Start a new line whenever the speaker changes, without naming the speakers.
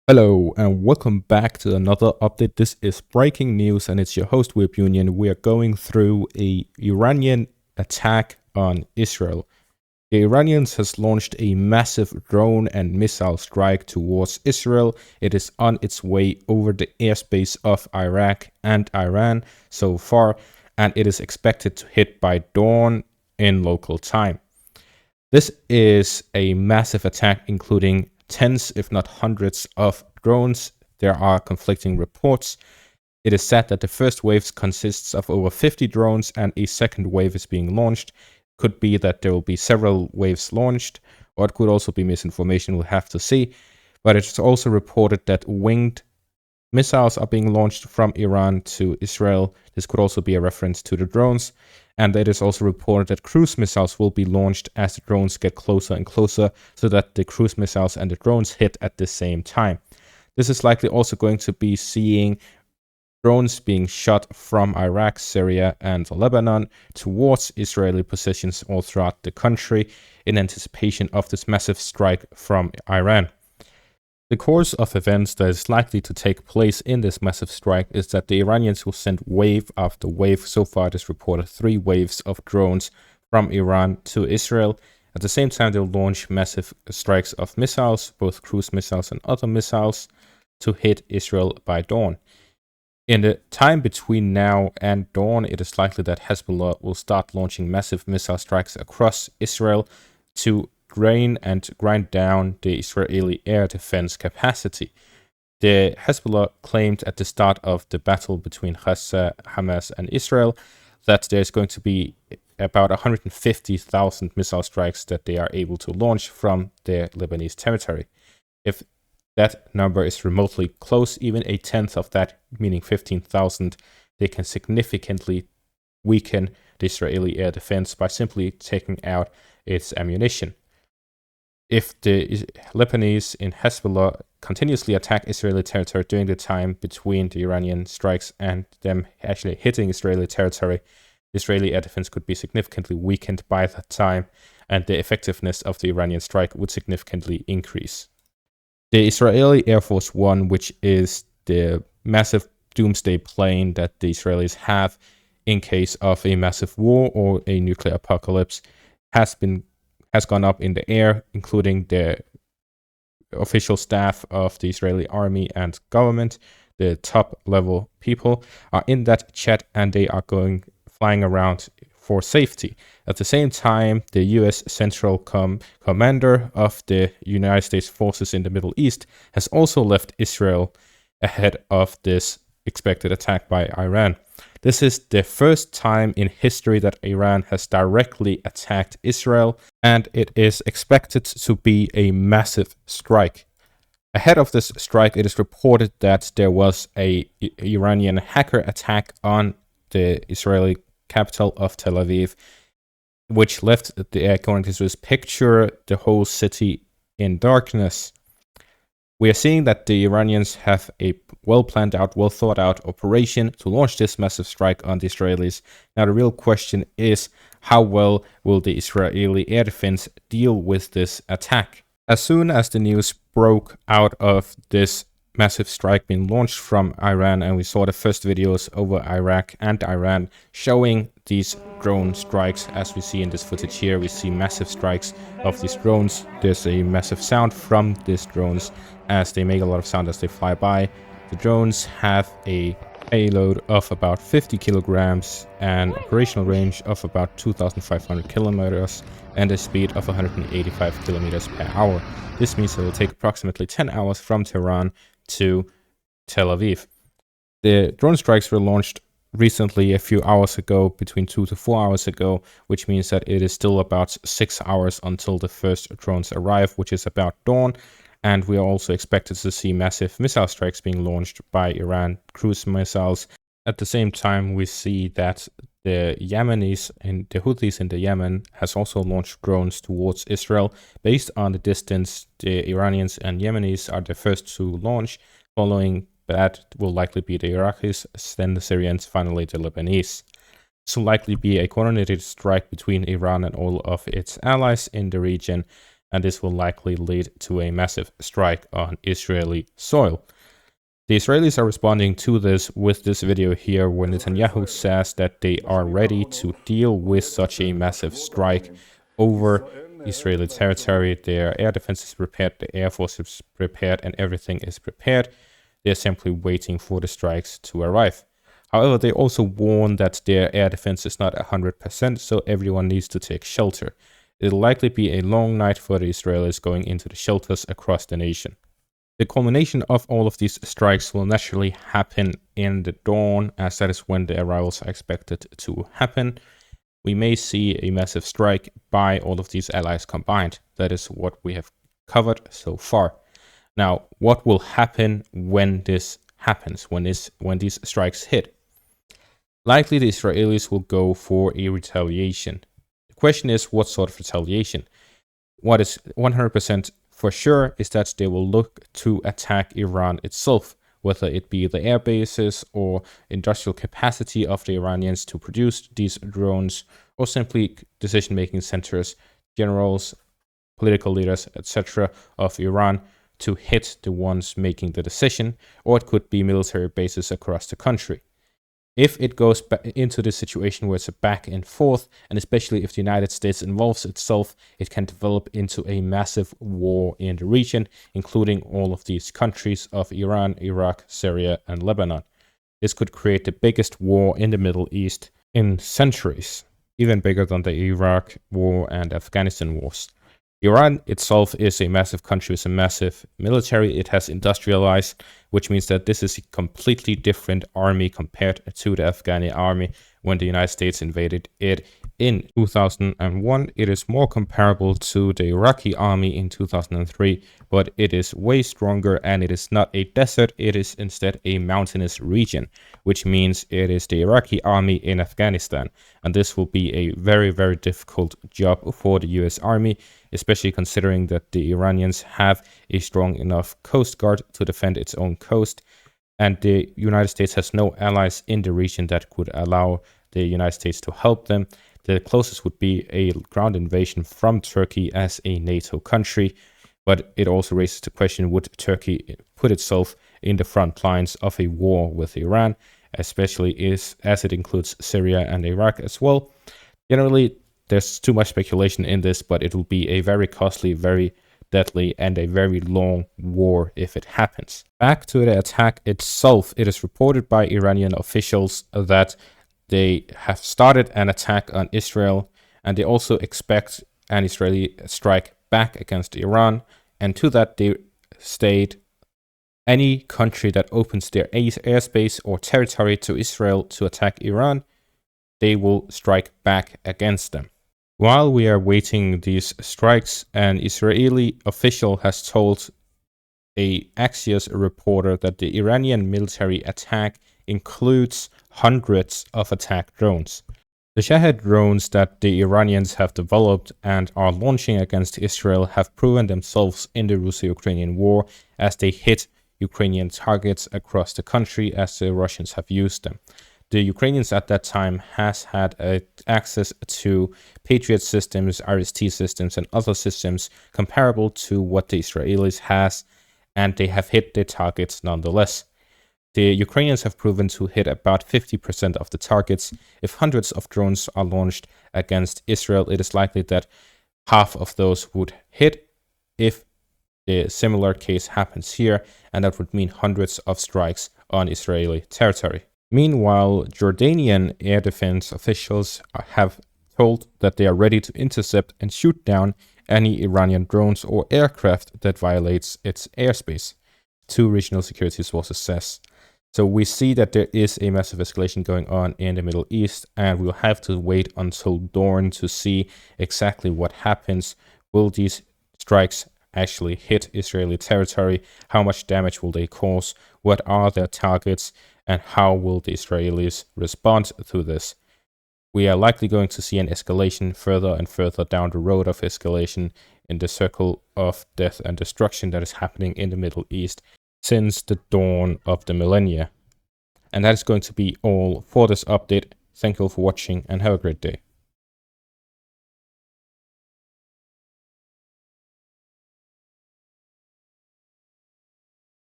Hello and welcome back to another update. This is breaking news and it's your host Whip Union. We are going through a Iranian attack on Israel. The Iranians has launched a massive drone and missile strike towards Israel. It is on its way over the airspace of Iraq and Iran so far, and it is expected to hit by dawn in local time. This is a massive attack including tens, if not hundreds, of drones. There are conflicting reports. It is said that the first wave consists of over 50 drones and a second wave is being launched. Could be that there will be several waves launched, or it could also be misinformation. We'll have to see. But it's also reported that winged missiles are being launched from Iran to Israel. This could also be a reference to the drones. And it is also reported that cruise missiles will be launched as the drones get closer and closer, so that the cruise missiles and the drones hit at the same time. This is likely also going to be seeing drones being shot from Iraq, Syria, and Lebanon towards Israeli positions all throughout the country in anticipation of this massive strike from Iran. The course of events that is likely to take place in this massive strike is that the Iranians will send wave after wave. So far, it is reported 3 waves of drones from Iran to Israel. At the same time, they'll launch massive strikes of missiles, both cruise missiles and other missiles, to hit Israel by dawn. In the time between now and dawn, it is likely that Hezbollah will start launching massive missile strikes across Israel to drain and grind down the Israeli air defense capacity. The Hezbollah claimed at the start of the battle between Gaza, Hamas, and Israel that there's going to be about 150,000 missile strikes that they are able to launch from their Lebanese territory. If that number is remotely close, even a tenth of that, meaning 15,000, they can significantly weaken the Israeli air defense by simply taking out its ammunition. If the Lebanese in Hezbollah continuously attack Israeli territory during the time between the Iranian strikes and them actually hitting Israeli territory, the Israeli air defense could be significantly weakened by that time, and the effectiveness of the Iranian strike would significantly increase. The Israeli Air Force One, which is the massive doomsday plane that the Israelis have in case of a massive war or a nuclear apocalypse, has gone up in the air, including the official staff of the Israeli army and government. The top level people are in that jet and they are flying around for safety. At the same time, the US Central Commander of the United States forces in the Middle East has also left Israel ahead of this expected attack by Iran. This is the first time in history that Iran has directly attacked Israel, and it is expected to be a massive strike. Ahead of this strike, it is reported that there was an Iranian hacker attack on the Israeli capital of Tel Aviv, which left, according to this picture, the whole city in darkness. We are seeing that the Iranians have a well-planned out, well-thought-out operation to launch this massive strike on the Israelis. Now, the real question is, how well will the Israeli air defense deal with this attack? As soon as the news broke out of this massive strike being launched from Iran, and we saw the first videos over Iraq and Iran showing these drone strikes, as we see in this footage here, we see massive strikes of these drones. There's a massive sound from these drones as they make a lot of sound as they fly by. The drones have a payload of about 50 kilograms and operational range of about 2,500 kilometers and a speed of 185 kilometers per hour. This means it will take approximately 10 hours from Tehran to Tel Aviv. The drone strikes were launched recently, a few hours ago, between 2 to 4 hours ago, which means that it is still about 6 hours until the first drones arrive, which is about dawn. And we are also expected to see massive missile strikes being launched by Iran, cruise missiles. At the same time, we see that the Yemenis and the Houthis in the Yemen has also launched drones towards Israel. Based on the distance, the Iranians and Yemenis are the first to launch. Following that will likely be the Iraqis, then the Syrians, finally the Lebanese. This will likely be a coordinated strike between Iran and all of its allies in the region. and this will likely lead to a massive strike on Israeli soil. The Israelis are responding to this with this video here, where Netanyahu says that they are ready to deal with such a massive strike over Israeli territory. Their air defense is prepared, the air force is prepared, and everything is prepared. They're simply waiting for the strikes to arrive. However, they also warn that their air defense is not 100%, so everyone needs to take shelter. It'll likely be a long night for the Israelis going into the shelters across the nation. The culmination of all of these strikes will naturally happen in the dawn, as that is when the arrivals are expected to happen. We may see a massive strike by all of these allies combined. That is what we have covered so far. Now, what will happen when this happens, when these strikes hit? Likely the Israelis will go for a retaliation. The question is, what sort of retaliation? What is 100% for sure is that they will look to attack Iran itself, whether it be the air bases or industrial capacity of the Iranians to produce these drones, or simply decision-making centers, generals, political leaders, etc. of Iran to hit the ones making the decision, or it could be military bases across the country. If it goes into this situation where it's a back and forth, and especially if the United States involves itself, it can develop into a massive war in the region, including all of these countries of Iran, Iraq, Syria, and Lebanon. This could create the biggest war in the Middle East in centuries, even bigger than the Iraq war and Afghanistan wars. Iran itself is a massive country with a massive military. It has industrialized, which means that this is a completely different army compared to the Afghani army when the United States invaded it in 2001. It is more comparable to the Iraqi army in 2003, but it is way stronger, and it is not a desert. It is instead a mountainous region, which means it is the Iraqi army in Afghanistan. And this will be a very, very difficult job for the US Army, especially considering that the Iranians have a strong enough coast guard to defend its own coast. And the United States has no allies in the region that could allow the United States to help them. The closest would be a ground invasion from Turkey as a NATO country. But it also raises the question, would Turkey put itself in the front lines of a war with Iran, especially as it includes Syria and Iraq as well? Generally, there's too much speculation in this, but it will be a very costly, very deadly, and a very long war if it happens. Back to the attack itself, it is reported by Iranian officials that they have started an attack on Israel, and they also expect an Israeli strike back against Iran. And to that, they state any country that opens their airspace or territory to Israel to attack Iran, they will strike back against them. While we are waiting these strikes, an Israeli official has told a Axios reporter that the Iranian military attack includes hundreds of attack drones. The Shahed drones that the Iranians have developed and are launching against Israel have proven themselves in the Russo-Ukrainian war as they hit Ukrainian targets across the country as the Russians have used them. The Ukrainians at that time has had access to Patriot systems, RST systems, and other systems comparable to what the Israelis has, and they have hit their targets nonetheless. The Ukrainians have proven to hit about 50% of the targets. If hundreds of drones are launched against Israel, it is likely that half of those would hit if a similar case happens here, and that would mean hundreds of strikes on Israeli territory. Meanwhile, Jordanian air defense officials have told that they are ready to intercept and shoot down any Iranian drones or aircraft that violates its airspace, two regional security sources says. So we see that there is a massive escalation going on in the Middle East, and we'll have to wait until dawn to see exactly what happens. Will these strikes actually hit Israeli territory? How much damage will they cause? What are their targets? And how will the Israelis respond to this? We are likely going to see an escalation further and further down the road of escalation in the circle of death and destruction that is happening in the Middle East since the dawn of the millennia. And that is going to be all for this update. Thank you all for watching and have a great day.